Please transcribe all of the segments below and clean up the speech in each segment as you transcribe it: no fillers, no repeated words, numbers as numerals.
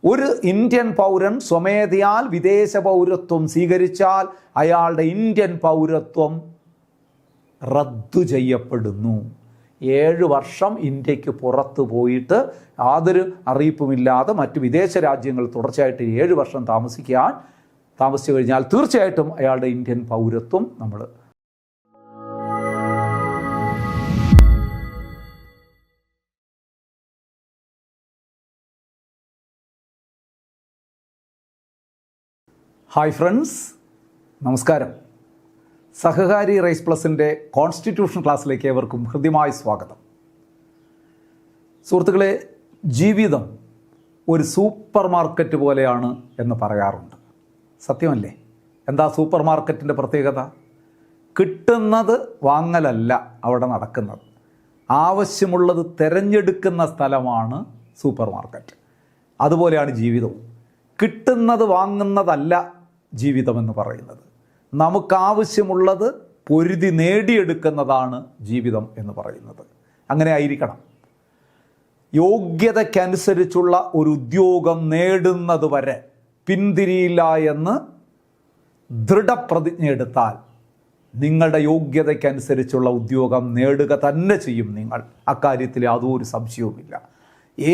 ഒരു ഇന്ത്യൻ പൗരൻ സ്വമേധയാൽ വിദേശ പൗരത്വം സ്വീകരിച്ചാൽ അയാളുടെ ഇന്ത്യൻ പൗരത്വം റദ്ദു ചെയ്യപ്പെടുന്നു. 7 വർഷം ഇന്ത്യക്ക് പുറത്ത് പോയിട്ട് യാതൊരു അറിയിപ്പുമില്ലാതെ മറ്റ് വിദേശ രാജ്യങ്ങൾ തുടർച്ചയായിട്ട് 7 വർഷം താമസിച്ചു കഴിഞ്ഞാൽ തീർച്ചയായിട്ടും അയാളുടെ ഇന്ത്യൻ പൗരത്വം നമ്മൾ ഹായ് ഫ്രണ്ട്സ്, നമസ്കാരം. സഹകാരി റൈസ് പ്ലസിൻ്റെ കോൺസ്റ്റിറ്റ്യൂഷൻ ക്ലാസ്സിലേക്ക് ഏവർക്കും ഹൃദ്യമായ സ്വാഗതം. സുഹൃത്തുക്കളെ, ജീവിതം ഒരു സൂപ്പർ മാർക്കറ്റ് പോലെയാണ് എന്ന് പറയാറുണ്ട്. സത്യമല്ലേ? എന്താ സൂപ്പർ മാർക്കറ്റിൻ്റെ പ്രത്യേകത? കിട്ടുന്നത് വാങ്ങലല്ല അവിടെ നടക്കുന്നത്. ആവശ്യമുള്ളത് തിരഞ്ഞെടുക്കുന്ന സ്ഥലമാണ് സൂപ്പർ മാർക്കറ്റ്. അതുപോലെയാണ് ജീവിതവും. കിട്ടുന്നത് വാങ്ങുന്നതല്ല ജീവിതമെന്ന് പറയുന്നത്. നമുക്കാവശ്യമുള്ളത് പൊരുതി നേടിയെടുക്കുന്നതാണ് ജീവിതം എന്ന് പറയുന്നത്. അങ്ങനെ ആയിരിക്കണം. യോഗ്യതയ്ക്കനുസരിച്ചുള്ള ഒരു ഉദ്യോഗം നേടുന്നത് വരെ പിന്തിരിയില്ല എന്ന് ദൃഢപ്രതിജ്ഞ എടുത്താൽ നിങ്ങളുടെ യോഗ്യതയ്ക്കനുസരിച്ചുള്ള ഉദ്യോഗം നേടുക തന്നെ ചെയ്യും നിങ്ങൾ. അക്കാര്യത്തിൽ യാതൊരു സംശയവുമില്ല.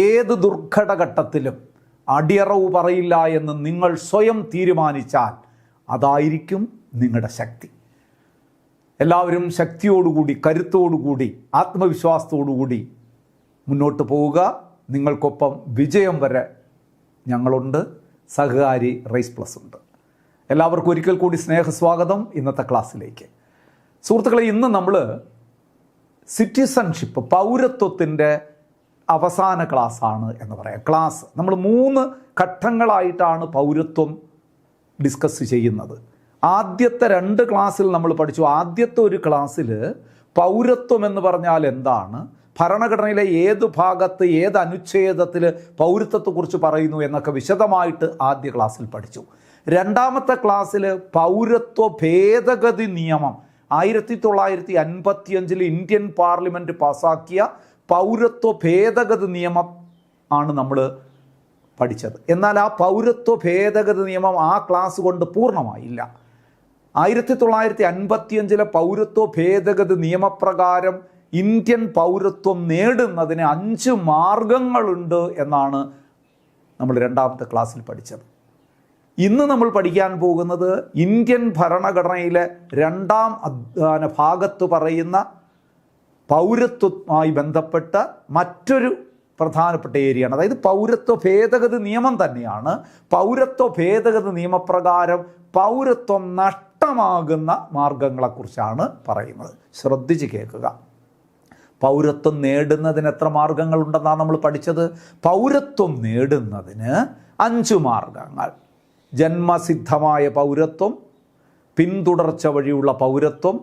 ഏത് ദുർഘടഘട്ടത്തിലും അടിയറവ് പറയില്ല എന്ന് നിങ്ങൾ സ്വയം തീരുമാനിച്ചാൽ അതായിരിക്കും നിങ്ങളുടെ ശക്തി. എല്ലാവരും ശക്തിയോടുകൂടി, കരുത്തോടുകൂടി, ആത്മവിശ്വാസത്തോടുകൂടി മുന്നോട്ട് പോവുക. നിങ്ങൾക്കൊപ്പം വിജയം വരെ ഞങ്ങളുണ്ട്. സഹകാരി റൈസ് പ്ലസ് ഉണ്ട്. എല്ലാവർക്കും ഒരിക്കൽ കൂടി സ്നേഹസ്വാഗതം ഇന്നത്തെ ക്ലാസ്സിലേക്ക്. സുഹൃത്തുക്കളെ, ഇന്ന് നമ്മൾ സിറ്റിസൺഷിപ്പ്, പൗരത്വത്തിൻ്റെ അവസാന ക്ലാസ്സാണ് എന്ന് പറയാം. നമ്മൾ 3 ഘട്ടങ്ങളായിട്ടാണ് പൗരത്വം ഡിസ്കസ് ചെയ്യുന്നത്. ആദ്യത്തെ 2 ക്ലാസ്സിൽ നമ്മൾ പഠിച്ചു. ആദ്യത്തെ ഒരു ക്ലാസ്സിൽ പൗരത്വം എന്ന് പറഞ്ഞാൽ എന്താണ്, ഭരണഘടനയിലെ ഏത് ഭാഗത്ത് ഏത് അനുച്ഛേദത്തിൽ പൗരത്വത്തെക്കുറിച്ച് പറയുന്നു എന്നൊക്കെ വിശദമായിട്ട് ആദ്യ ക്ലാസ്സിൽ പഠിച്ചു. രണ്ടാമത്തെ ക്ലാസ്സിൽ പൗരത്വ ഭേദഗതി നിയമം 1955 ഇന്ത്യൻ പാർലമെൻറ്റ് പാസാക്കിയ പൗരത്വ ഭേദഗതി നിയമം ആണ് നമ്മൾ പഠിച്ചത്. എന്നാൽ ആ പൗരത്വ ഭേദഗതി നിയമം ആ ക്ലാസ് കൊണ്ട് പൂർണ്ണമായില്ല. 1955 പൗരത്വ ഭേദഗതി നിയമപ്രകാരം ഇന്ത്യൻ പൗരത്വം നേടുന്നതിന് 5 മാർഗങ്ങളുണ്ട് എന്നാണ് നമ്മൾ രണ്ടാമത്തെ ക്ലാസ്സിൽ പഠിച്ചത്. ഇന്ന് നമ്മൾ പഠിക്കാൻ പോകുന്നത് ഇന്ത്യൻ ഭരണഘടനയിലെ 2ാം ഭാഗത്ത് പറയുന്ന പൗരത്വവുമായി ബന്ധപ്പെട്ട മറ്റൊരു പ്രധാനപ്പെട്ട ഏരിയയാണ്. അതായത് പൗരത്വ ഭേദഗതി നിയമം തന്നെയാണ്. പൗരത്വ ഭേദഗതി നിയമപ്രകാരം പൗരത്വം നഷ്ടമാകുന്ന മാർഗങ്ങളെക്കുറിച്ചാണ് പറയുന്നത്. ശ്രദ്ധിച്ച് കേൾക്കുക. പൗരത്വം നേടുന്നതിന് എത്ര മാർഗങ്ങളുണ്ടെന്നാണ് നമ്മൾ പഠിച്ചത്? പൗരത്വം നേടുന്നതിന് 5 മാർഗങ്ങൾ. ജന്മസിദ്ധമായ പൗരത്വം, പിന്തുടർച്ച വഴിയുള്ള പൗരത്വം,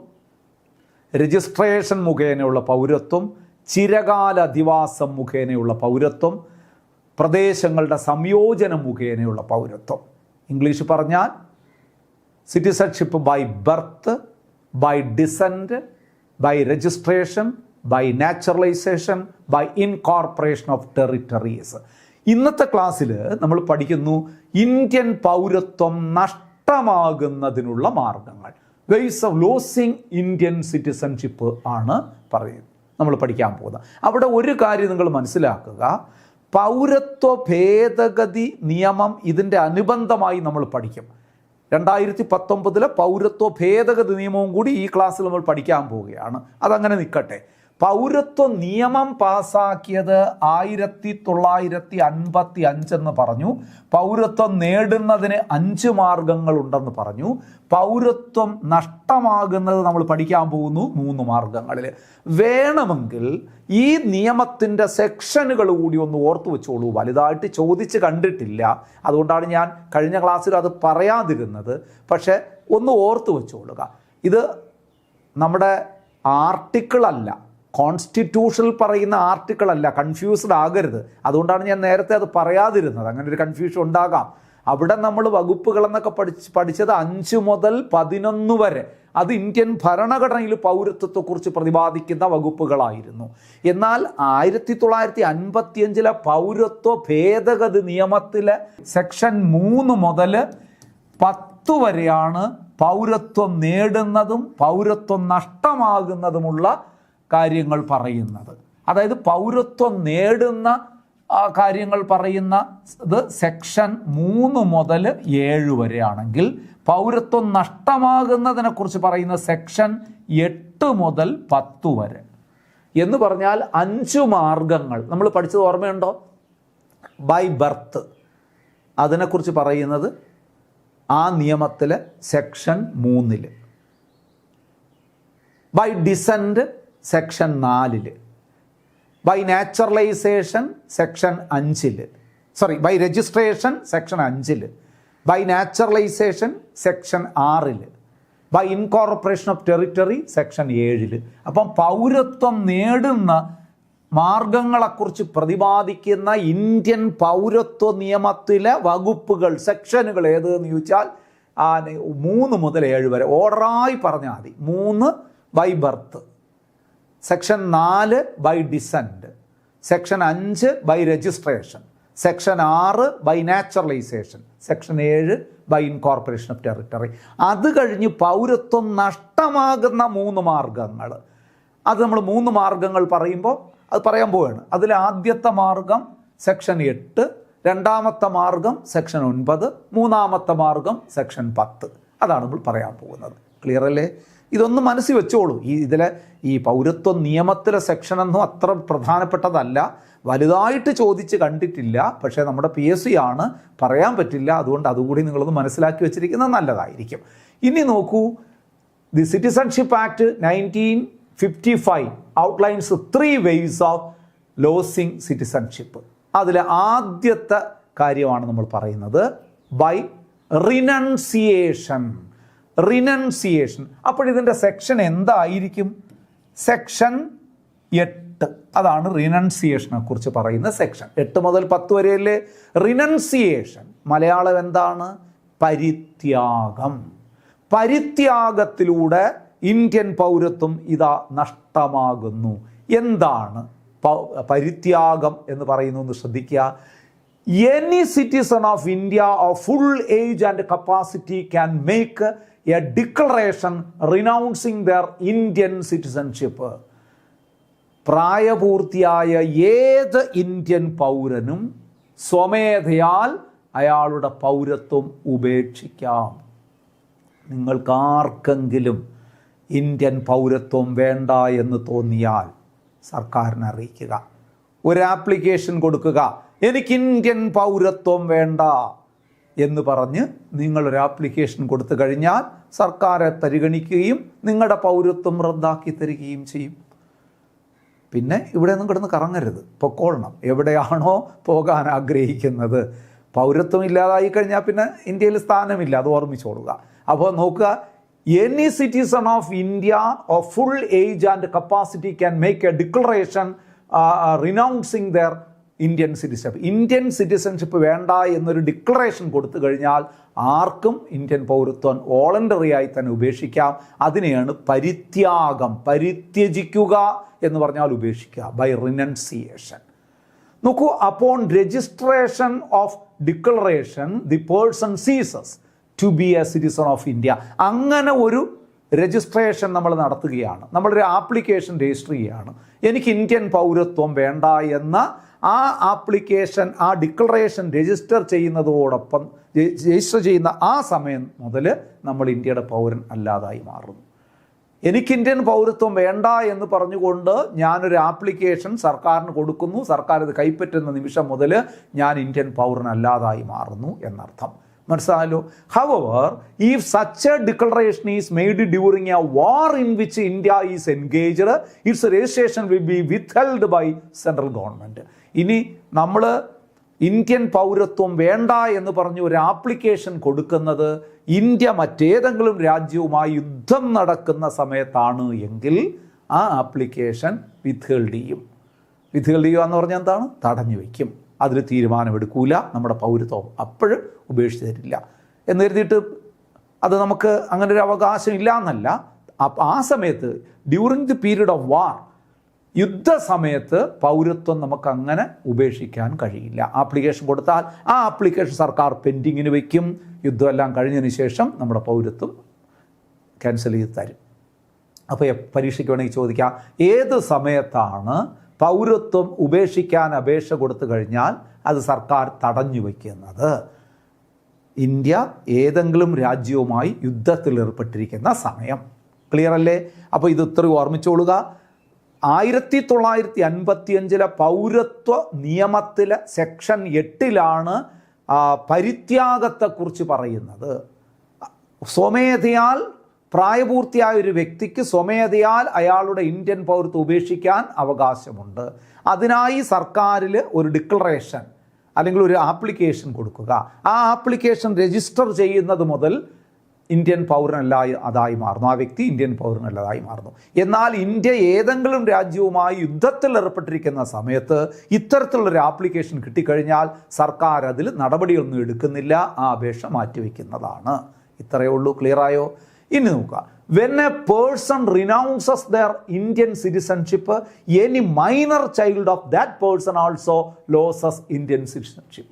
രജിസ്ട്രേഷൻ മുഖേനയുള്ള പൗരത്വം, ചിരകാല അധിവാസം മുഖേനയുള്ള പൗരത്വം, പ്രദേശങ്ങളുടെ സംയോജനം മുഖേനയുള്ള പൗരത്വം. ഇംഗ്ലീഷ് പറഞ്ഞാൽ citizenship by birth, by descent, by registration, by naturalization, by incorporation of territories. ഇന്നത്തെ ക്ലാസ്സിൽ നമ്മൾ പഠിക്കുന്നു ഇന്ത്യൻ പൗരത്വം നഷ്ടമാകുന്നതിനുള്ള മാർഗങ്ങൾ. Ways of losing Indian citizenship ആണ് നമ്മൾ പഠിക്കാൻ പോകുന്നത്. അവിടെ ഒരു കാര്യം നിങ്ങൾ മനസ്സിലാക്കുക. പൗരത്വ ഭേദഗതി നിയമം ഇതിൻ്റെ അനുബന്ധമായി നമ്മൾ പഠിക്കും. 2019 പൗരത്വ ഭേദഗതി നിയമവും കൂടി ഈ ക്ലാസ്സിൽ നമ്മൾ പഠിക്കാൻ പോവുകയാണ്. അതങ്ങനെ നിൽക്കട്ടെ. പൗരത്വ നിയമം പാസാക്കിയത് 1955 എന്ന് പറഞ്ഞു. പൗരത്വം നേടുന്നതിന് 5 മാർഗങ്ങളുണ്ടെന്ന് പറഞ്ഞു. പൗരത്വം നഷ്ടമാകുന്നത് നമ്മൾ പഠിക്കാൻ പോകുന്നു 3 മാർഗങ്ങളിൽ. വേണമെങ്കിൽ ഈ നിയമത്തിൻ്റെ സെക്ഷനുകൾ കൂടി ഒന്ന് ഓർത്തു വെച്ചോളൂ. വലുതായിട്ട് ചോദിച്ച് കണ്ടിട്ടില്ല, അതുകൊണ്ടാണ് ഞാൻ കഴിഞ്ഞ ക്ലാസ്സിൽ അത് പറയാതിരുന്നത്. പക്ഷേ ഒന്ന് ഓർത്തു വെച്ചോളുക. ഇത് നമ്മുടെ ആർട്ടിക്കിളല്ല, കോൺസ്റ്റിറ്റ്യൂഷനിൽ പറയുന്ന ആർട്ടിക്കിളല്ല. കൺഫ്യൂസ്ഡ് ആകരുത്. അതുകൊണ്ടാണ് ഞാൻ നേരത്തെ അത് പറയാതിരുന്നത്. അങ്ങനെ ഒരു കൺഫ്യൂഷൻ ഉണ്ടാകാം. അവിടെ നമ്മൾ വകുപ്പുകൾ എന്നൊക്കെ പഠിച്ചത് 5 മുതൽ 11 വരെ. അത് ഇന്ത്യൻ ഭരണഘടനയിൽ പൗരത്വത്തെക്കുറിച്ച് പ്രതിപാദിക്കുന്ന വകുപ്പുകളായിരുന്നു. എന്നാൽ 1955 പൗരത്വ ഭേദഗതി നിയമത്തിലെ സെക്ഷൻ 3 മുതൽ 10 വരെയാണ് പൗരത്വം നേടുന്നതും പൗരത്വം നഷ്ടമാകുന്നതുമുള്ള കാര്യങ്ങൾ പറയുന്നത്. അതായത് പൗരത്വം നേടുന്ന കാര്യങ്ങൾ പറയുന്ന ഇത് സെക്ഷൻ 3 മുതൽ 7 വരെ ആണെങ്കിൽ പൗരത്വം നഷ്ടമാകുന്നതിനെക്കുറിച്ച് പറയുന്ന സെക്ഷൻ 8 മുതൽ 10 വരെ. എന്ന് പറഞ്ഞാൽ 5 മാർഗങ്ങൾ നമ്മൾ പഠിച്ചത് ഓർമ്മയുണ്ടോ? ബൈ ബർത്ത് അതിനെക്കുറിച്ച് പറയുന്നത് ആ നിയമത്തിലെ section 3. By descent section 4. By naturalization section 5. By registration section 5. By naturalization section 6. By incorporation of territory section 7. അപ്പം പൗരത്വം നേടുന്ന മാർഗങ്ങളെക്കുറിച്ച് പ്രതിപാദിക്കുന്ന ഇന്ത്യൻ പൗരത്വ നിയമത്തിലെ വകുപ്പുകൾ, സെക്ഷനുകൾ ഏതെന്ന് ചോദിച്ചാൽ 3 മുതൽ 7 വരെ ഓർഡറായി പറഞ്ഞാൽ മതി. 3 by birth, section 4 by descent, section 5 by registration, section 6 by naturalization, section 7 by incorporation of territory. അത് കഴിഞ്ഞ് പൗരത്വം നഷ്ടമാകുന്ന 3 മാർഗങ്ങൾ. അത് നമ്മൾ 3 മാർഗങ്ങൾ പറയുമ്പോൾ അത് പറയാൻ പോവുകയാണ്. അതിൽ ആദ്യത്തെ മാർഗം സെക്ഷൻ 8, രണ്ടാമത്തെ മാർഗം സെക്ഷൻ 9, മൂന്നാമത്തെ മാർഗം സെക്ഷൻ 10. അതാണ് നമ്മൾ പറയാൻ പോകുന്നത്. ക്ലിയർ അല്ലേ? ഇതൊന്നും മനസ്സിൽ വെച്ചോളൂ. ഇതിലെ ഈ പൗരത്വ നിയമത്തിലെ സെക്ഷനൊന്നും അത്ര പ്രധാനപ്പെട്ടതല്ല, വലുതായിട്ട് ചോദിച്ച് കണ്ടിട്ടില്ല. പക്ഷേ നമ്മുടെ PSC ആണ്, പറയാൻ പറ്റില്ല. അതുകൊണ്ട് അതുകൂടി നിങ്ങളൊന്ന് മനസ്സിലാക്കി വെച്ചിരിക്കുന്നത് നല്ലതായിരിക്കും. ഇനി നോക്കൂ, the citizenship act 1955 outlines 3 ways of losing citizenship. അതിലെ ആദ്യത്തെ കാര്യമാണ് നമ്മൾ പറയുന്നത് ബൈ റിനൗൺസിയേഷൻ. അപ്പോൾ ഇതിൻ്റെ സെക്ഷൻ എന്തായിരിക്കും? സെക്ഷൻ 8. അതാണ് റിനൗൺസിയേഷനെ കുറിച്ച് പറയുന്ന സെക്ഷൻ. 8 മുതൽ 10 വരെയല്ലേ റിനൗൺസിയേഷൻ. മലയാളം എന്താണ്? പരിത്യാഗം. പരിത്യാഗത്തിലൂടെ ഇന്ത്യൻ പൗരത്വം ഇതാ നഷ്ടമാകുന്നു. എന്താണ് പരിത്യാഗം എന്ന് പറയുന്നത് ശ്രദ്ധിക്കുക. Any citizen of India of full age and capacity can make A declaration renouncing there Indian citizenship. പ്രായപൂർത്തിയായ ഏത് ഇന്ത്യൻ പൗരനും സ്വമേധയാൽ അയാളുടെ പൗരത്വം ഉപേക്ഷിക്കാം. നിങ്ങൾക്കാർക്കെങ്കിലും ഇന്ത്യൻ പൗരത്വം വേണ്ട എന്ന് തോന്നിയാൽ സർക്കാരിനെ അറിയിക്കുക, ഒരു ആപ്ലിക്കേഷൻ കൊടുക്കുക. എനിക്ക് ഇന്ത്യൻ പൗരത്വം വേണ്ട എന്ന് പറഞ്ഞ് നിങ്ങളൊരു ആപ്ലിക്കേഷൻ കൊടുത്തു കഴിഞ്ഞാൽ സർക്കാരെ പരിഗണിക്കുകയും നിങ്ങളുടെ പൗരത്വം റദ്ദാക്കി തരികയും ചെയ്യും. പിന്നെ ഇവിടെ ഒന്നും കിടന്ന് കറങ്ങരുത്, പൊക്കോളണം. എവിടെയാണോ പോകാൻ ആഗ്രഹിക്കുന്നത്. പൗരത്വം ഇല്ലാതായി കഴിഞ്ഞാൽ പിന്നെ ഇന്ത്യയിൽ സ്ഥാനമില്ല, അത് ഓർമ്മിച്ചോളുക. അപ്പോൾ നോക്കുക, any citizen of India of full age and capacity can make a declaration renouncing their Indian citizenship. Indian citizenship വേണ്ട എന്നൊരു ഡിക്ലറേഷൻ കൊടുത്തു കഴിഞ്ഞാൽ ആർക്കും ഇന്ത്യൻ പൗരത്വം വോളണ്ടറി ആയി തന്നെ ഉപേക്ഷിക്കാം. അതിനെയാണ് പരിത്യാഗം. പരിത്യജിക്കുക എന്ന് പറഞ്ഞാൽ ഉപേക്ഷിക്കുക, ബൈ റിനൗൺസിയേഷൻ. നോക്കൂ, upon registration of declaration the person ceases to be a citizen of India. അങ്ങനെ ഒരു രജിസ്ട്രേഷൻ നമ്മൾ നടത്തുകയാണ്, നമ്മളൊരു ആപ്ലിക്കേഷൻ രജിസ്റ്റർ ചെയ്യുകയാണ്. എനിക്ക് ഇന്ത്യൻ പൗരത്വം വേണ്ട എന്ന ആ ആപ്ലിക്കേഷൻ, ആ ഡിക്ലറേഷൻ രജിസ്റ്റർ ചെയ്യുന്നതോടൊപ്പം രജിസ്റ്റർ ചെയ്യുന്ന ആ സമയം മുതൽ നമ്മൾ ഇന്ത്യയുടെ പൗരൻ അല്ലാതായി മാറുന്നു. എനിക്ക് ഇന്ത്യൻ പൗരത്വം വേണ്ട എന്ന് പറഞ്ഞുകൊണ്ട് ഞാനൊരു ആപ്ലിക്കേഷൻ സർക്കാരിന് കൊടുക്കുന്നു. സർക്കാർ ഇത് കൈപ്പറ്റുന്ന നിമിഷം മുതൽ ഞാൻ ഇന്ത്യൻ പൗരൻ അല്ലാതായി മാറുന്നു എന്നർത്ഥം. മനസ്സിലായല്ലോ? However, if such a declaration is made during a war in which India is engaged, its registration will be withheld by central government. ഇനി നമ്മൾ ഇന്ത്യൻ പൗരത്വം വേണ്ട എന്ന് പറഞ്ഞ് ഒരു ആപ്ലിക്കേഷൻ കൊടുക്കുന്നത് ഇന്ത്യ മറ്റേതെങ്കിലും രാജ്യവുമായി യുദ്ധം നടക്കുന്ന സമയത്താണ് എങ്കിൽ ആ ആപ്ലിക്കേഷൻ വിത്ത്ഹെൽഡ് ചെയ്യും. വിത്ത്ഹെൽഡ് ചെയ്യുക എന്ന് പറഞ്ഞാൽ എന്താണ്? തടഞ്ഞു വയ്ക്കും. അതിൽ തീരുമാനമെടുക്കൂല, നമ്മുടെ പൗരത്വം അപ്പോഴും ഉപേക്ഷിച്ച് തരില്ല എന്ന് കരുതിയിട്ട് അത് നമുക്ക് അങ്ങനെ ഒരു അവകാശം ഇല്ല എന്നല്ല. ആ സമയത്ത് during the period of war, യുദ്ധസമയത്ത് പൗരത്വം നമുക്ക് അങ്ങനെ ഉപേക്ഷിക്കാൻ കഴിയില്ല. ആപ്ലിക്കേഷൻ കൊടുത്താൽ ആ ആപ്ലിക്കേഷൻ സർക്കാർ പെൻഡിങ്ങിന് വയ്ക്കും. യുദ്ധമെല്ലാം കഴിഞ്ഞതിന് ശേഷം നമ്മുടെ പൗരത്വം ക്യാൻസൽ ചെയ്ത് തരും. അപ്പോൾ പരീക്ഷയ്ക്ക് വേണമെങ്കിൽ ചോദിക്കാം, ഏത് സമയത്താണ് പൗരത്വം ഉപേക്ഷിക്കാൻ അപേക്ഷ കൊടുത്തു കഴിഞ്ഞാൽ അത് സർക്കാർ തടഞ്ഞു വയ്ക്കുന്നത്? ഇന്ത്യ ഏതെങ്കിലും രാജ്യവുമായി യുദ്ധത്തിൽ ഏർപ്പെട്ടിരിക്കുന്ന സമയം. ക്ലിയർ അല്ലേ? അപ്പോൾ ഇത് ഇത്രയും ഓർമ്മിച്ചോളുക. 1955 പൗരത്വ നിയമത്തിലെ സെക്ഷൻ 8 പരിത്യാഗത്തെക്കുറിച്ച് പറയുന്നത്. സ്വമേധയാൽ പ്രായപൂർത്തിയായ ഒരു വ്യക്തിക്ക് സ്വമേധയാൽ അയാളുടെ ഇന്ത്യൻ പൗരത്വം ഉപേക്ഷിക്കാൻ അവകാശമുണ്ട്. അതിനായി സർക്കാരിൽ ഒരു ഡിക്ലറേഷൻ അല്ലെങ്കിൽ ഒരു ആപ്ലിക്കേഷൻ കൊടുക്കുക. ആ ആപ്ലിക്കേഷൻ രജിസ്റ്റർ ചെയ്യുന്നത് മുതൽ ഇന്ത്യൻ പൗരനല്ലാതായി മാറുന്നു, ആ വ്യക്തി ഇന്ത്യൻ പൗരനല്ലാതായി മാറുന്നു. എന്നാൽ ഇന്ത്യ ഏതെങ്കിലും രാജ്യവുമായി യുദ്ധത്തിൽ ഏർപ്പെട്ടിരിക്കുന്ന സമയത്ത് ഇത്തരത്തിലുള്ളൊരു ആപ്ലിക്കേഷൻ കിട്ടിക്കഴിഞ്ഞാൽ സർക്കാർ അതിൽ നടപടിയൊന്നും എടുക്കുന്നില്ല, ആ അപേക്ഷ മാറ്റിവെക്കുന്നതാണ്. ഇത്രയേ ഉള്ളൂ. ക്ലിയറായോ? ഇനി നോക്കുക. When a person renounces their Indian citizenship, any minor child of that person also loses Indian citizenship.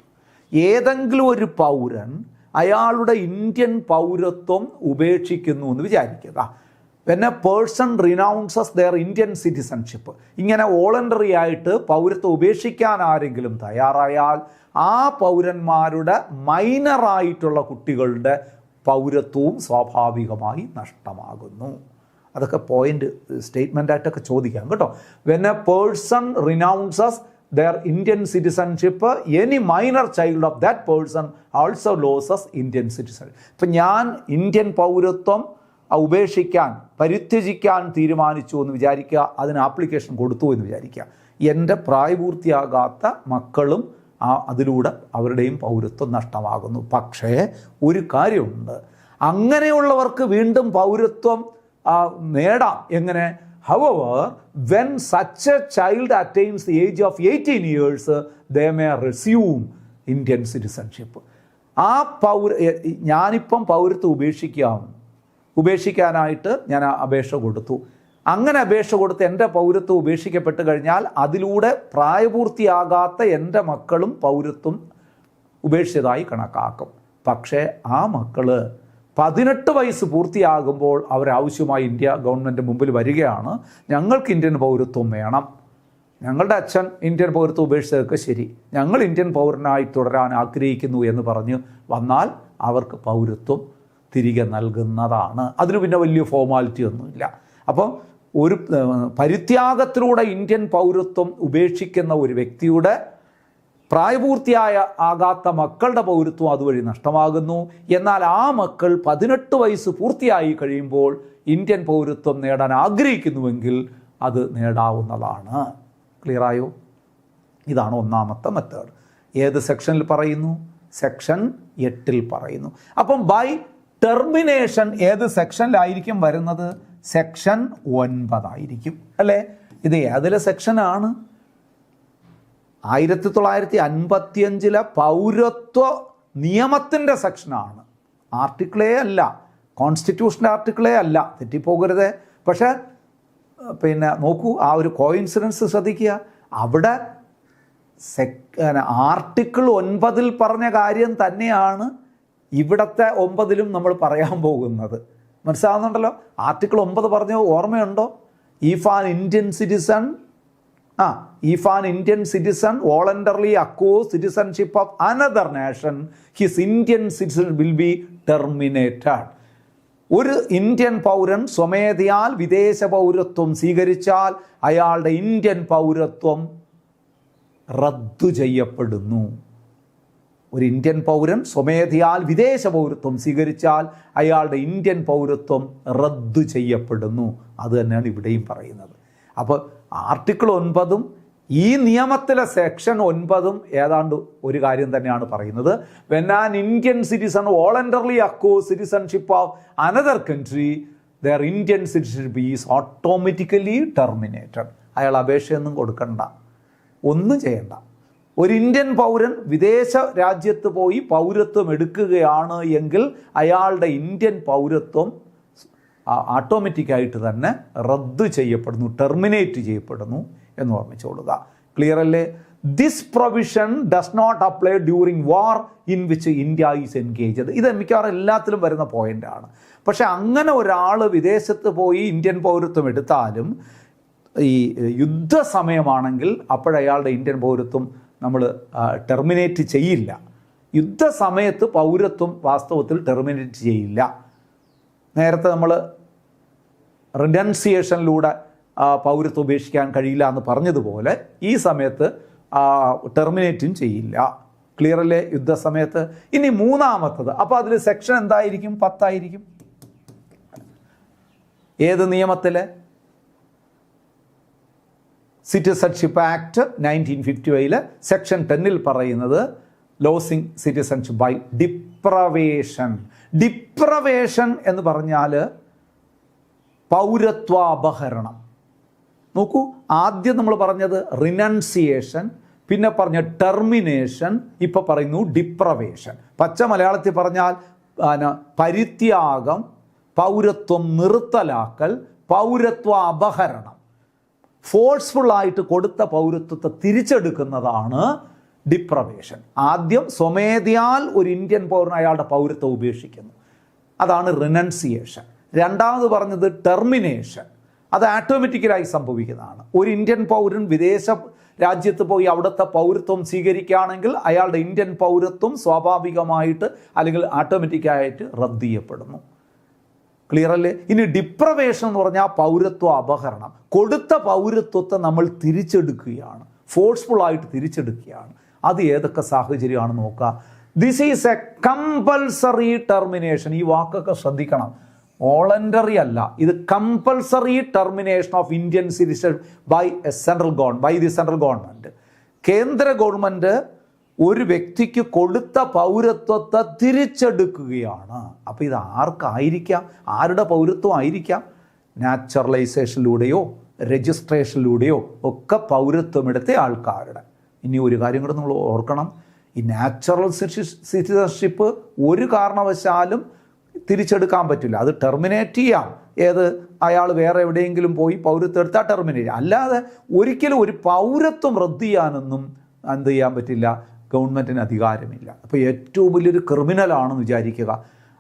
ഏതെങ്കിലും ഒരു പൗരൻ അയാളുടെ ഇന്ത്യൻ പൗരത്വം ഉപേക്ഷിക്കുന്നു എന്ന് വിചാരിക്കുക. When a person renounces their Indian citizenship, ഇങ്ങനെ വോളണ്ടറി ആയിട്ട് പൗരത്വം ഉപേക്ഷിക്കാൻ ആരെങ്കിലും തയ്യാറായാൽ ആ പൗരന്മാരുടെ മൈനറായിട്ടുള്ള കുട്ടികളുടെ പൗരത്വവും സ്വാഭാവികമായി നഷ്ടമാകുന്നു. അതൊക്കെ പോയിന്റ് സ്റ്റേറ്റ്മെൻ്റായിട്ടൊക്കെ ചോദിക്കാം കേട്ടോ. When a person renounces their Indian citizenship, any minor child of that person also loses Indian citizenship. ഇപ്പം ഞാൻ ഇന്ത്യൻ പൗരത്വം ഉപേക്ഷിക്കാൻ പരിത്യജിക്കാൻ തീരുമാനിച്ചു എന്ന് വിചാരിക്കുക, അതിന് ആപ്ലിക്കേഷൻ കൊടുത്തു എന്ന് വിചാരിക്കുക. എൻ്റെ പ്രായപൂർത്തിയാകാത്ത മക്കളും അതിലൂടെ അവരുടെയും പൗരത്വം നഷ്ടമാകുന്നു. പക്ഷേ ഒരു കാര്യമുണ്ട്, അങ്ങനെയുള്ളവർക്ക് വീണ്ടും പൗരത്വം നേടാം. എങ്ങനെ? However, when such a child attains the age of 18 years, they may resume Indian citizenship. ഞാനിപ്പം പൗരത്വം ഉപേക്ഷിക്കാനായിട്ട് ഞാൻ അപേക്ഷ കൊടുത്തു. അങ്ങനെ അപേക്ഷ കൊടുത്ത് എൻ്റെ പൗരത്വം ഉപേക്ഷിക്കപ്പെട്ട് കഴിഞ്ഞാൽ അതിലൂടെ പ്രായപൂർത്തിയാകാത്ത എൻ്റെ മക്കളും പൗരത്വം ഉപേക്ഷിച്ചതായി കണക്കാക്കും. പക്ഷേ ആ മക്കൾ 18 വയസ്സ് പൂർത്തിയാകുമ്പോൾ അവരാവശ്യമായി ഇന്ത്യ ഗവൺമെൻറ് മുമ്പിൽ വരികയാണ്, ഞങ്ങൾക്ക് ഇന്ത്യൻ പൗരത്വം വേണം, ഞങ്ങളുടെ അച്ഛൻ ഇന്ത്യൻ പൗരത്വം ഉപേക്ഷിച്ചതൊക്കെ ശരി, ഞങ്ങൾ ഇന്ത്യൻ പൗരനായി തുടരാൻ ആഗ്രഹിക്കുന്നു എന്ന് പറഞ്ഞ് വന്നാൽ അവർക്ക് പൗരത്വം തിരികെ നൽകുന്നതാണ്. അതിന് പിന്നെ വലിയ ഫോർമാലിറ്റി ഒന്നുമില്ല. അപ്പം ഒരു പരിത്യാഗത്തിലൂടെ ഇന്ത്യൻ പൗരത്വം ഉപേക്ഷിക്കുന്ന ഒരു വ്യക്തിയുടെ ആകാത്ത മക്കളുടെ പൗരത്വം അതുവഴി നഷ്ടമാകുന്നു. എന്നാൽ ആ മക്കൾ 18 വയസ്സ് പൂർത്തിയായി കഴിയുമ്പോൾ ഇന്ത്യൻ പൗരത്വം നേടാൻ ആഗ്രഹിക്കുന്നുവെങ്കിൽ അത് നേടാവുന്നതാണ്. ക്ലിയറായോ? ഇതാണ് ഒന്നാമത്തെ മെത്തേഡ്. ഏത് സെക്ഷനിൽ പറയുന്നു? സെക്ഷൻ 8 പറയുന്നു. അപ്പം ബൈ ടെർമിനേഷൻ ഏത് സെക്ഷനിലായിരിക്കും വരുന്നത്? സെക്ഷൻ 9 ആയിരിക്കും അല്ലേ? ഇത് ഏതിലെ സെക്ഷനാണ്? 1955 പൗരത്വ നിയമത്തിൻ്റെ സെക്ഷനാണ്. ആർട്ടിക്കിളേ അല്ല, കോൺസ്റ്റിറ്റ്യൂഷൻ്റെ ആർട്ടിക്കിളേ അല്ല, തെറ്റിപ്പോകരുത്. പക്ഷേ പിന്നെ നോക്കൂ, ആ ഒരു കോയിൻസിഡൻസ് ശ്രദ്ധിക്കുക. അവിടെ ആർട്ടിക്കിൾ 9 പറഞ്ഞ കാര്യം തന്നെയാണ് ഇവിടത്തെ 9 നമ്മൾ പറയാൻ പോകുന്നത്. മനസ്സിലാവുന്നുണ്ടല്ലോ? ആർട്ടിക്കിൾ 9 പറഞ്ഞ ഓർമ്മയുണ്ടോ? If an Indian citizen voluntarily acquires citizenship of another nation, his Indian citizenship will be terminated. ഒരു ഇന്ത്യൻ പൗരൻ സ്വമേധയാൽ വിദേശ പൗരത്വം സ്വീകരിച്ചാൽ അയാളുടെ ഇന്ത്യൻ പൗരത്വം റദ്ദു ചെയ്യപ്പെടുന്നു. ഒരു ഇന്ത്യൻ പൗരൻ സ്വമേധയാൽ വിദേശ പൗരത്വം സ്വീകരിച്ചാൽ അയാളുടെ ഇന്ത്യൻ പൗരത്വം റദ്ദു ചെയ്യപ്പെടുന്നു. അത് തന്നെയാണ് ഇവിടെയും പറയുന്നത്. അപ്പോൾ ആർട്ടിക്കിൾ 9 ഈ നിയമത്തിലെ സെക്ഷൻ 9 ഏതാണ്ട് ഒരു കാര്യം തന്നെയാണ് പറയുന്നത്. When an Indian citizen voluntarily acquires citizenship of another country, their Indian citizenship is automatically terminated. അയാൾ അപേക്ഷയൊന്നും കൊടുക്കണ്ട, ഒന്നും ചെയ്യണ്ട. ഒരു ഇന്ത്യൻ പൗരൻ വിദേശ രാജ്യത്ത് പോയി പൗരത്വം എടുക്കുകയാണ് എങ്കിൽ അയാളുടെ ഇന്ത്യൻ പൗരത്വം ഓട്ടോമാറ്റിക്കായിട്ട് തന്നെ റദ്ദ് ചെയ്യപ്പെടുന്നു, ടെർമിനേറ്റ് ചെയ്യപ്പെടുന്നു എന്ന് ഓർമ്മിച്ചോളുക. ക്ലിയർ അല്ലേ? This provision does not apply during war in which India is engaged. ഇത് മിക്കവാറും എല്ലാത്തിലും വരുന്ന പോയിൻ്റാണ്. പക്ഷെ അങ്ങനെ ഒരാൾ വിദേശത്ത് പോയി ഇന്ത്യൻ പൗരത്വം എടുത്താലും ഈ യുദ്ധസമയമാണെങ്കിൽ അപ്പോഴയാളുടെ ഇന്ത്യൻ പൗരത്വം നമ്മൾ ടെർമിനേറ്റ് ചെയ്യില്ല. യുദ്ധസമയത്ത് പൗരത്വം വാസ്തവത്തിൽ ടെർമിനേറ്റ് ചെയ്യില്ല. നേരത്തെ നമ്മൾ റിനൗൺസിയേഷനിലൂടെ പൗരത്വം ഉപേക്ഷിക്കാൻ കഴിയില്ല എന്ന് പറഞ്ഞതുപോലെ ഈ സമയത്ത് ടെർമിനേറ്റും ചെയ്യില്ല. ക്ലിയർ അല്ലേ? യുദ്ധസമയത്ത്. ഇനി മൂന്നാമത്തത്, അപ്പോൾ അതിൽ സെക്ഷൻ എന്തായിരിക്കും? 10 ആയിരിക്കും. ഏത് നിയമത്തിലെ? സിറ്റിസൺഷിപ്പ് ആക്ട് 1955 സെക്ഷൻ 10 പറയുന്നത് losing citizenship by deprivation. Deprivation എന്ന് പറഞ്ഞാൽ പൗരത്വാപഹരണം. നോക്കൂ, ആദ്യം നമ്മൾ പറഞ്ഞത് റിനൗൺസിയേഷൻ, പിന്നെ പറഞ്ഞ ടെർമിനേഷൻ, ഇപ്പൊ പറയുന്നു ഡിപ്രവേഷൻ. പച്ച മലയാളത്തിൽ പറഞ്ഞാൽ പരിത്യാഗം, പൗരത്വം നിർത്തലാക്കൽ, പൗരത്വ അപഹരണം. ഫോഴ്സ്ഫുള്ളായിട്ട് കൊടുത്ത പൗരത്വത്തെ തിരിച്ചെടുക്കുന്നതാണ് ഡിപ്രവേഷൻ. ആദ്യം സ്വമേധയാൽ ഒരു ഇന്ത്യൻ പൗരൻ അയാളുടെ പൗരത്വം ഉപേക്ഷിക്കുന്നു, അതാണ് റിനൗൺസിയേഷൻ. രണ്ടാമത് പറഞ്ഞത് ടെർമിനേഷൻ, അത് ഓട്ടോമാറ്റിക്കലായി സംഭവിക്കുന്നതാണ്. ഒരു ഇന്ത്യൻ പൗരൻ വിദേശ രാജ്യത്ത് പോയി അവിടുത്തെ പൗരത്വം സ്വീകരിക്കുകയാണെങ്കിൽ അയാളുടെ ഇന്ത്യൻ പൗരത്വം സ്വാഭാവികമായിട്ട് അല്ലെങ്കിൽ ഓട്ടോമാറ്റിക്കായിട്ട് റദ്ദ് ചെയ്യപ്പെടുന്നു. ക്ലിയർ അല്ലേ? ഇനി ഡിപ്രവേഷൻ എന്ന് പറഞ്ഞാൽ പൗരത്വ അപഹരണം. കൊടുത്ത പൗരത്വത്തെ നമ്മൾ തിരിച്ചെടുക്കുകയാണ്, ഫോഴ്സ്ഫുള്ളായിട്ട് തിരിച്ചെടുക്കുകയാണ്. അത് ഏതൊക്കെ സാഹചര്യമാണെന്ന് നോക്കുക. This is a compulsory termination. ഈ വാക്കൊക്കെ ശ്രദ്ധിക്കണം. വോളണ്ടറി അല്ല, ഇത് compulsory termination of Indian citizen by the central government. കേന്ദ്ര ഗവൺമെൻറ് ഒരു വ്യക്തിക്ക് കൊടുത്ത പൗരത്വത്തെ തിരിച്ചെടുക്കുകയാണ്. അപ്പോൾ ഇത് ആർക്കായിരിക്കാം? ആരുടെ പൗരത്വം ആയിരിക്കാം? നാച്ചുറലൈസേഷനിലൂടെയോ രജിസ്ട്രേഷനിലൂടെയോ ഒക്കെ പൗരത്വം എടുത്ത ആൾക്കാരുടെ. ഇനി ഒരു കാര്യം കൂടെ നമ്മൾ ഓർക്കണം, ഈ നാച്ചുറൽ സിറ്റിസൺഷിപ്പ് ഒരു കാരണവശാലും തിരിച്ചെടുക്കാൻ പറ്റില്ല. അത് ടെർമിനേറ്റ് ചെയ്യാം. ഏത്? അയാൾ വേറെ എവിടെയെങ്കിലും പോയി പൗരത്വം എടുത്താൽ ടെർമിനേറ്റ് ചെയ്യാം. അല്ലാതെ ഒരിക്കലും ഒരു പൗരത്വം റദ്ദ് ചെയ്യാനൊന്നും എന്ത് ചെയ്യാൻ പറ്റില്ല, ഗവൺമെൻറ്റിന് അധികാരമില്ല. അപ്പോൾ ഏറ്റവും വലിയൊരു ക്രിമിനലാണെന്ന് വിചാരിക്കുക,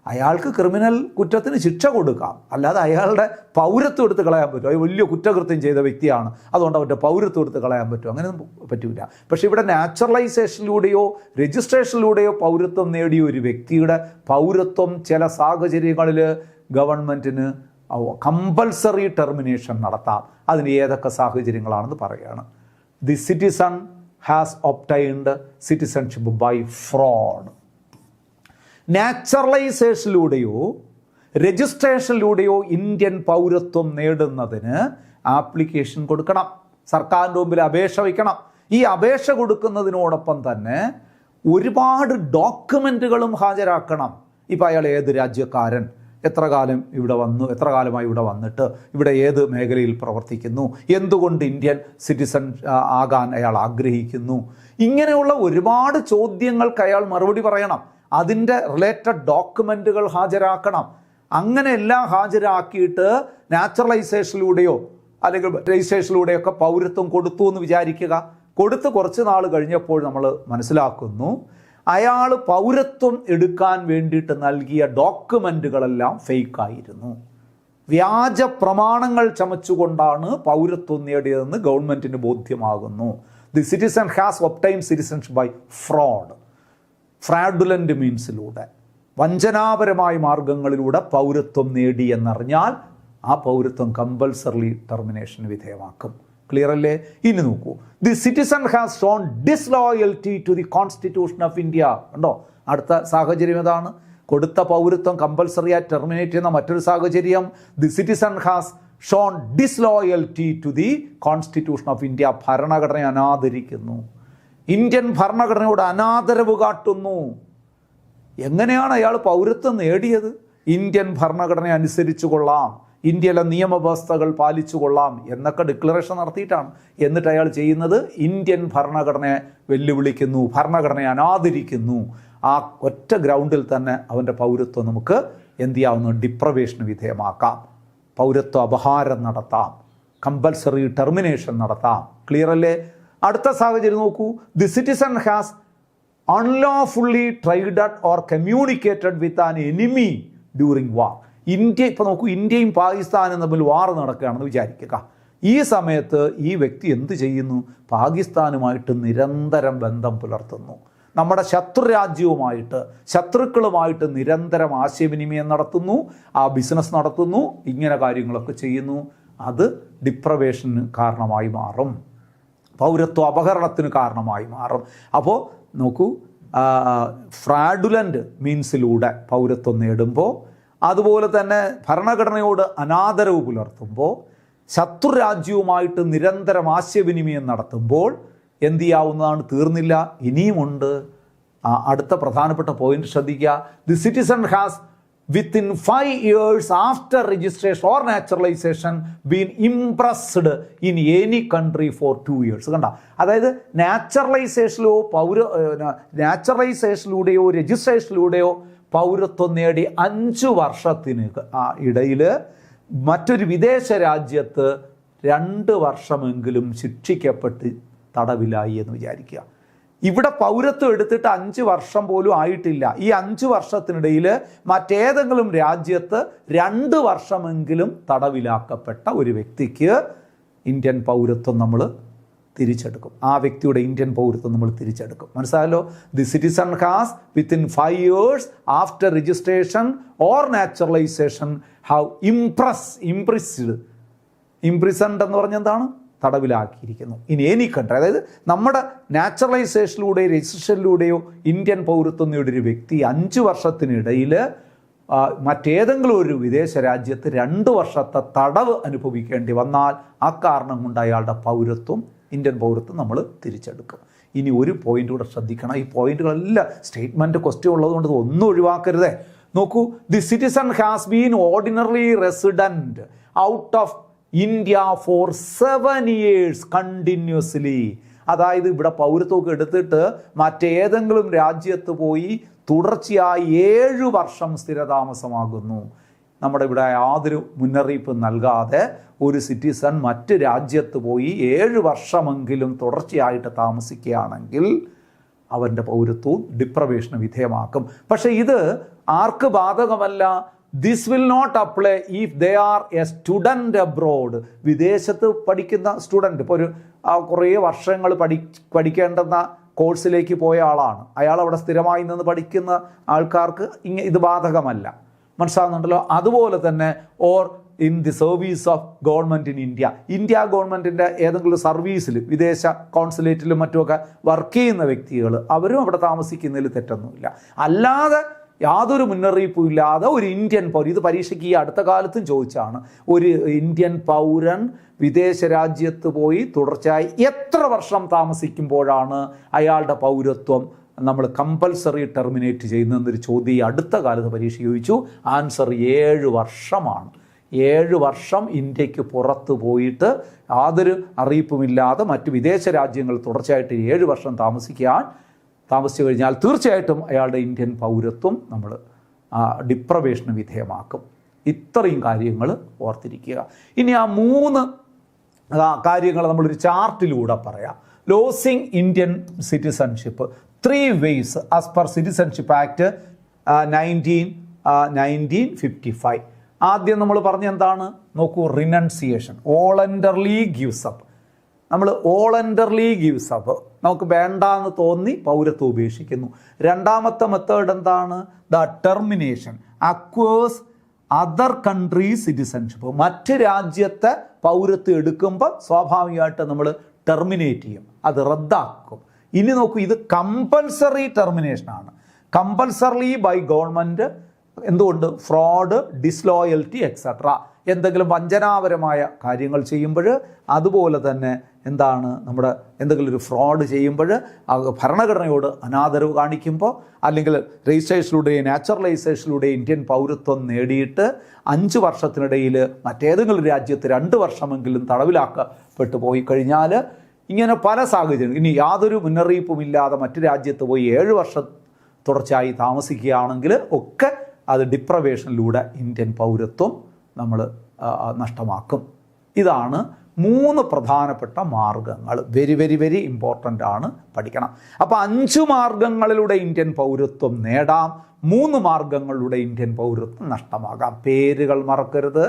അയാൾക്ക് ക്രിമിനൽ കുറ്റത്തിന് ശിക്ഷ കൊടുക്കാം, അല്ലാതെ അയാളുടെ പൗരത്വം എടുത്ത് കളയാൻ പറ്റും. അത് വലിയ കുറ്റകൃത്യം ചെയ്ത വ്യക്തിയാണ്, അതുകൊണ്ട് അവരുടെ പൗരത്വം എടുത്ത് കളയാൻ പറ്റും? അങ്ങനെയൊന്നും പറ്റില്ല. പക്ഷേ ഇവിടെ നാച്ചുറലൈസേഷനിലൂടെയോ രജിസ്ട്രേഷനിലൂടെയോ പൗരത്വം നേടിയ ഒരു വ്യക്തിയുടെ പൗരത്വം ചില സാഹചര്യങ്ങളിൽ ഗവൺമെൻറ്റിന് കമ്പൽസറി ടെർമിനേഷൻ നടത്താം. അതിന് ഏതൊക്കെ സാഹചര്യങ്ങളാണെന്ന് പറയുകയാണ്. The citizen has obtained citizenship by fraud. നാച്ചുറലൈസേഷനിലൂടെയോ രജിസ്ട്രേഷനിലൂടെയോ ഇന്ത്യൻ പൗരത്വം നേടുന്നതിന് ആപ്ലിക്കേഷൻ കൊടുക്കണം, സർക്കാരിൻ്റെ മുമ്പിൽ അപേക്ഷ വയ്ക്കണം. ഈ അപേക്ഷ കൊടുക്കുന്നതിനോടൊപ്പം തന്നെ ഒരുപാട് ഡോക്യുമെൻറ്റുകളും ഹാജരാക്കണം. ഇപ്പോൾ അയാൾ ഏത് രാജ്യക്കാരൻ, എത്ര കാലം ഇവിടെ വന്നു, എത്ര കാലമായി ഇവിടെ വന്നിട്ട്, ഇവിടെ ഏത് മേഖലയിൽ പ്രവർത്തിക്കുന്നു, എന്തുകൊണ്ട് ഇന്ത്യൻ സിറ്റിസൺ ആകാൻ അയാൾ ആഗ്രഹിക്കുന്നു, ഇങ്ങനെയുള്ള ഒരുപാട് ചോദ്യങ്ങൾക്ക് അയാൾ മറുപടി പറയണം. അതിൻ്റെ റിലേറ്റഡ് ഡോക്യുമെൻറ്റുകൾ ഹാജരാക്കണം. അങ്ങനെ എല്ലാം ഹാജരാക്കിയിട്ട് നാച്ചുറലൈസേഷനിലൂടെയോ അല്ലെങ്കിൽ രജിസ്ട്രേഷനിലൂടെയൊക്കെ പൗരത്വം കൊടുത്തു എന്ന് വിചാരിക്കുക. കൊടുത്ത് കുറച്ച് നാൾ കഴിഞ്ഞപ്പോൾ നമ്മൾ മനസ്സിലാക്കുന്നു അയാൾ പൗരത്വം എടുക്കാൻ വേണ്ടിയിട്ട് നൽകിയ ഡോക്യുമെൻറ്റുകളെല്ലാം ഫേക്കായിരുന്നു. വ്യാജ പ്രമാണങ്ങൾ ചമച്ചുകൊണ്ടാണ് പൗരത്വം നേടിയതെന്ന് ഗവൺമെൻറ്റിന് ബോധ്യമാകുന്നു. The citizen has obtained citizenship by fraudulent മീൻസിലൂടെ, വഞ്ചനാപരമായ മാർഗങ്ങളിലൂടെ പൗരത്വം നേടി എന്നറിഞ്ഞാൽ ആ പൗരത്വം കമ്പൽസറി ടെർമിനേഷന് വിധേയമാക്കും. ക്ലിയർ അല്ലേ? ഇനി നോക്കൂ, the citizen has shown disloyalty to the constitution of India. ഉണ്ടോ? അടുത്ത സാഹചര്യം ഏതാണ്? കൊടുത്ത പൗരത്വം കമ്പൽസറിയായി ടെർമിനേറ്റ് ചെയ്യുന്ന മറ്റൊരു സാഹചര്യം, the citizen has shown disloyalty to the constitution of India. ഭരണഘടനയെ അനാദരിക്കുന്നു, ഇന്ത്യൻ ഭരണഘടനയോട് അനാദരവ് കാട്ടുന്നു. എങ്ങനെയാണ് അയാൾ പൗരത്വം നേടിയത്? ഇന്ത്യൻ ഭരണഘടന അനുസരിച്ചു കൊള്ളാം, ഇന്ത്യയിലെ നിയമവ്യവസ്ഥകൾ പാലിച്ചു കൊള്ളാം എന്നൊക്കെ ഡിക്ലറേഷൻ നടത്തിയിട്ടാണ്. എന്നിട്ട് അയാൾ ചെയ്യുന്നത് ഇന്ത്യൻ ഭരണഘടനയെ വെല്ലുവിളിക്കുന്നു, ഭരണഘടനയെ അനാദരിക്കുന്നു. ആ ഒറ്റ ഗ്രൗണ്ടിൽ തന്നെ അവൻ്റെ പൗരത്വം നമുക്ക് എന്ത് ചെയ്യാവുന്നു? ഡിപ്രവേഷന് വിധേയമാക്കാം, പൗരത്വ അപഹാരം നടത്താം, കമ്പൽസറി ടെർമിനേഷൻ നടത്താം. ക്ലിയർ അല്ലേ? അടുത്ത സാഹചര്യം നോക്കൂ. The citizen has unlawfully traded or communicated with an enemy during war. India ഇപ്പോൾ നോക്കൂ, ഇന്ത്യയും പാകിസ്ഥാനും തമ്മിൽ വാർ നടക്കുകയാണെന്ന് വിചാരിക്കുക. ഈ സമയത്ത് ഈ വ്യക്തി എന്ത് ചെയ്യുന്നു? പാകിസ്ഥാനുമായിട്ട് നിരന്തരം ബന്ധം പുലർത്തുന്നു, നമ്മുടെ ശത്രുരാജ്യവുമായിട്ട്, ശത്രുക്കളുമായിട്ട് നിരന്തരം ആശയവിനിമയം നടത്തുന്നു, ആ ബിസിനസ് നടത്തുന്നു, ഇങ്ങനെ കാര്യങ്ങളൊക്കെ ചെയ്യുന്നു. അത് ഡിപ്രവേഷന് കാരണമായി മാറും, പൗരത്വ അപഹരണത്തിന് കാരണമായി മാറും. അപ്പോൾ നോക്കൂ, ഫ്രാഡുലൻ്റ് മീൻസിലൂടെ പൗരത്വം നേടുമ്പോൾ, അതുപോലെ തന്നെ ഭരണഘടനയോട് അനാദരവ് പുലർത്തുമ്പോൾ, ശത്രുരാജ്യവുമായിട്ട് നിരന്തരം ആശയവിനിമയം നടത്തുമ്പോൾ എന്ത് ചെയ്യാവുന്നതാണ്? തീർന്നില്ല, ഇനിയുമുണ്ട്. അടുത്ത പ്രധാനപ്പെട്ട പോയിന്റ് ശ്രദ്ധിക്കുക. The citizen has within 5 years after registration or naturalization been impressed in any country for 2 years. കണ്ട, അതായത് നാച്ചുറലൈസേഷനിലൂടെയോ രജിസ്ട്രേഷനിലൂടെയോ പൗരത്വം നേടി 5 വർഷത്തിന് ഇടയിൽ മറ്റൊരു വിദേശ രാജ്യത്ത് 2 വർഷമെങ്കിലും ശിക്ഷിക്കപ്പെട്ട് തടവിലായി എന്ന് വിചാരിക്കുക. ഇവിടെ പൗരത്വം എടുത്തിട്ട് 5 വർഷം പോലും ആയിട്ടില്ല. ഈ 5 വർഷത്തിനിടയിൽ മറ്റേതെങ്കിലും രാജ്യത്ത് 2 വർഷമെങ്കിലും തടവിലാക്കപ്പെട്ട ഒരു വ്യക്തിക്ക് ഇന്ത്യൻ പൗരത്വം നമ്മൾ തിരിച്ചെടുക്കും. ആ വ്യക്തിയുടെ ഇന്ത്യൻ പൗരത്വം നമ്മൾ തിരിച്ചെടുക്കും. മനസ്സിലായല്ലോ? The citizen has within 5 years after registration or naturalisation have imprisoned എന്ന് പറഞ്ഞ എന്താണ്? തടവിലാക്കിയിരിക്കുന്നു. ഇനി എനി കൺട്രി, അതായത് നമ്മുടെ നാച്ചുറലൈസേഷനിലൂടെയോ രജിസ്ട്രേഷനിലൂടെയോ ഇന്ത്യൻ പൗരത്വം നേടിയൊരു വ്യക്തി 5 വർഷത്തിനിടയിൽ മറ്റേതെങ്കിലും ഒരു വിദേശ രാജ്യത്ത് 2 വർഷത്തെ തടവ് അനുഭവിക്കേണ്ടി വന്നാൽ ആ കാരണം കൊണ്ട് അയാളുടെ പൗരത്വം, ഇന്ത്യൻ പൗരത്വം നമ്മൾ തിരിച്ചെടുക്കും. ഇനി ഒരു പോയിന്റ് കൂടെ ശ്രദ്ധിക്കണം. ഈ പോയിന്റുകളെല്ലാം സ്റ്റേറ്റ്മെൻറ്റ് ക്വസ്റ്റ്യൻ ഉള്ളതുകൊണ്ട് ഒന്നും ഒഴിവാക്കരുതേ. നോക്കൂ, the citizen has been ordinary resident out of India for 7 years continuously. അതായത് ഇവിടെ പൗരത്വമൊക്കെ എടുത്തിട്ട് മറ്റേതെങ്കിലും രാജ്യത്ത് പോയി തുടർച്ചയായി 7 വർഷം സ്ഥിരതാമസമാകുന്നു. നമ്മുടെ ഇവിടെ യാതൊരു മുന്നറിയിപ്പ് നൽകാതെ ഒരു സിറ്റിസൺ മറ്റ് രാജ്യത്ത് പോയി 7 വർഷമെങ്കിലും തുടർച്ചയായിട്ട് താമസിക്കുകയാണെങ്കിൽ അവൻ്റെ പൗരത്വവും ഡിപ്രവേഷന് വിധേയമാക്കും. പക്ഷേ ഇത് ആർക്ക് ബാധകമല്ല? This will not apply if they are a student abroad. വിദേശത്ത് പഠിക്കുന്ന സ്റ്റുഡൻറ്റ്, ഇപ്പോൾ ഒരു കുറേ വർഷങ്ങൾ പഠിക്കേണ്ടുന്ന കോഴ്സിലേക്ക് പോയ ആളാണ്, അയാൾ അവിടെ സ്ഥിരമായി നിന്ന് പഠിക്കുന്ന ആൾക്കാർക്ക് ഇത് ബാധകമല്ല. മനസ്സിലാകുന്നുണ്ടല്ലോ? അതുപോലെ തന്നെ or in the service of government in India ഗവൺമെൻറ്റിൻ്റെ ഏതെങ്കിലും സർവീസിൽ, വിദേശ കോൺസുലേറ്റിലും മറ്റുമൊക്കെ വർക്ക് ചെയ്യുന്ന വ്യക്തികൾ, അവരും അവിടെ താമസിക്കുന്നതിൽ തെറ്റൊന്നുമില്ല. അല്ലാതെ യാതൊരു മുന്നറിയിപ്പും ഇല്ലാതെ ഒരു ഇന്ത്യൻ പൗരൻ, ഇത് പരീക്ഷയ്ക്ക് ഈ അടുത്ത കാലത്തും ചോദിച്ചാണ്, ഒരു ഇന്ത്യൻ പൗരൻ വിദേശ രാജ്യത്ത് പോയി തുടർച്ചയായി എത്ര വർഷം താമസിക്കുമ്പോഴാണ് അയാളുടെ പൗരത്വം നമ്മൾ കമ്പൽസറി ടെർമിനേറ്റ് ചെയ്യുന്നതെന്നൊരു ചോദ്യം ഈ അടുത്ത കാലത്ത് പരീക്ഷ ചോദിച്ചു. ആൻസർ 7 വർഷമാണ്. 7 വർഷം ഇന്ത്യക്ക് പുറത്ത് പോയിട്ട് യാതൊരു അറിയിപ്പുമില്ലാതെ മറ്റ് വിദേശ രാജ്യങ്ങൾ തുടർച്ചയായിട്ട് 7 വർഷം താമസിച്ചു കഴിഞ്ഞാൽ തീർച്ചയായിട്ടും അയാളുടെ ഇന്ത്യൻ പൗരത്വം നമ്മൾ ഡിപ്രവേഷന് വിധേയമാക്കും. ഇത്രയും കാര്യങ്ങൾ ഓർത്തിരിക്കുക. ഇനി ആ 3 കാര്യങ്ങൾ നമ്മളൊരു ചാർട്ടിലൂടെ പറയാം. Losing Indian citizenship 3 ways as per citizenship act 1955. ആദ്യം നമ്മൾ പറഞ്ഞ എന്താണ്? നോക്കൂ, റിനൗൺസിയേഷൻ, വോളണ്ടർലി ഗിവ്സ് അപ്പ്. നമ്മൾ വോളണ്ടർലി ഗിവ്സ് അപ്പ്, നമുക്ക് വേണ്ടാന്ന് തോന്നി പൗരത്വം ഉപേക്ഷിക്കുന്നു. രണ്ടാമത്തെ മെത്തേഡ് എന്താണ്? The termination, acquires other country citizenship. മറ്റ് രാജ്യത്തെ പൗരത്വം എടുക്കുമ്പോൾ സ്വാഭാവികമായിട്ട് നമ്മൾ ടെർമിനേറ്റ് ചെയ്യും, അത് റദ്ദാക്കും. ഇനി നോക്കൂ, ഇത് കമ്പൽസറി ടെർമിനേഷനാണ്. Compulsory by government. എന്തുകൊണ്ട്? Fraud, disloyalty etcetera. എന്തെങ്കിലും വഞ്ചനാപരമായ കാര്യങ്ങൾ ചെയ്യുമ്പോൾ, അതുപോലെ തന്നെ എന്താണ് നമ്മുടെ എന്തെങ്കിലും ഒരു ഫ്രോഡ് ചെയ്യുമ്പോൾ, ഭരണഘടനയോട് അനാദരവ് കാണിക്കുമ്പോൾ, അല്ലെങ്കിൽ രജിസ്ട്രേഷനിലൂടെയും നാച്ചുറലൈസേഷനിലൂടെയും ഇന്ത്യൻ പൗരത്വം നേടിയിട്ട് 5 വർഷത്തിനിടയിൽ മറ്റേതെങ്കിലും രാജ്യത്ത് 2 വർഷമെങ്കിലും തടവിലാക്കപ്പെട്ടു പോയി കഴിഞ്ഞാൽ, ഇങ്ങനെ പല സാഹചര്യം, ഇനി യാതൊരു മുന്നറിയിപ്പുമില്ലാതെ മറ്റു രാജ്യത്ത് പോയി 7 വർഷം തുടർച്ചയായി താമസിക്കുകയാണെങ്കിൽ ഒക്കെ അത് ഡിപ്രവേഷനിലൂടെ ഇന്ത്യൻ പൗരത്വം നമ്മൾ നഷ്ടമാക്കും. ഇതാണ് 3 പ്രധാനപ്പെട്ട മാർഗങ്ങൾ. വെരി വെരി വെരി ഇമ്പോർട്ടൻ്റ് ആണ്, പഠിക്കണം. അപ്പോൾ 5 മാർഗങ്ങളിലൂടെ ഇന്ത്യൻ പൗരത്വം നേടാം, 3 മാർഗങ്ങളിലൂടെ ഇന്ത്യൻ പൗരത്വം നഷ്ടമാകാം. പേരുകൾ മറക്കരുത്.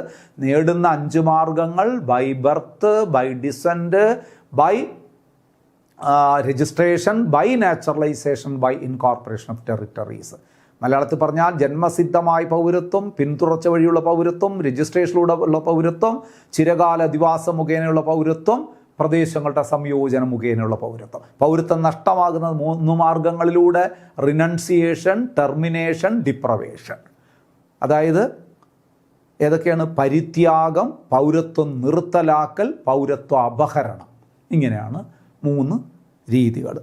നേടുന്ന 5 മാർഗങ്ങൾ: by birth, by descent, by registration, by naturalization, by incorporation of territories. മലയാളത്തിൽ പറഞ്ഞാൽ ജന്മസിദ്ധമായ പൗരത്വം, പിന്തുടർച്ച വഴിയുള്ള പൗരത്വം, രജിസ്ട്രേഷനിലൂടെ ഉള്ള പൗരത്വം, ചിരകാല അധിവാസം മുഖേനയുള്ള പൗരത്വം, പ്രദേശങ്ങളുടെ സംയോജനം മുഖേനയുള്ള പൗരത്വം. പൗരത്വം നഷ്ടമാകുന്നത് 3 മാർഗങ്ങളിലൂടെ: റിനൺസിയേഷൻ, ടെർമിനേഷൻ, ഡിപ്രവേഷൻ. അതായത് ഏതൊക്കെയാണ്? പരിത്യാഗം, പൗരത്വം നിർത്തലാക്കൽ, പൗരത്വ അപഹരണം. ഇങ്ങനെയാണ് 3 രീതികൾ.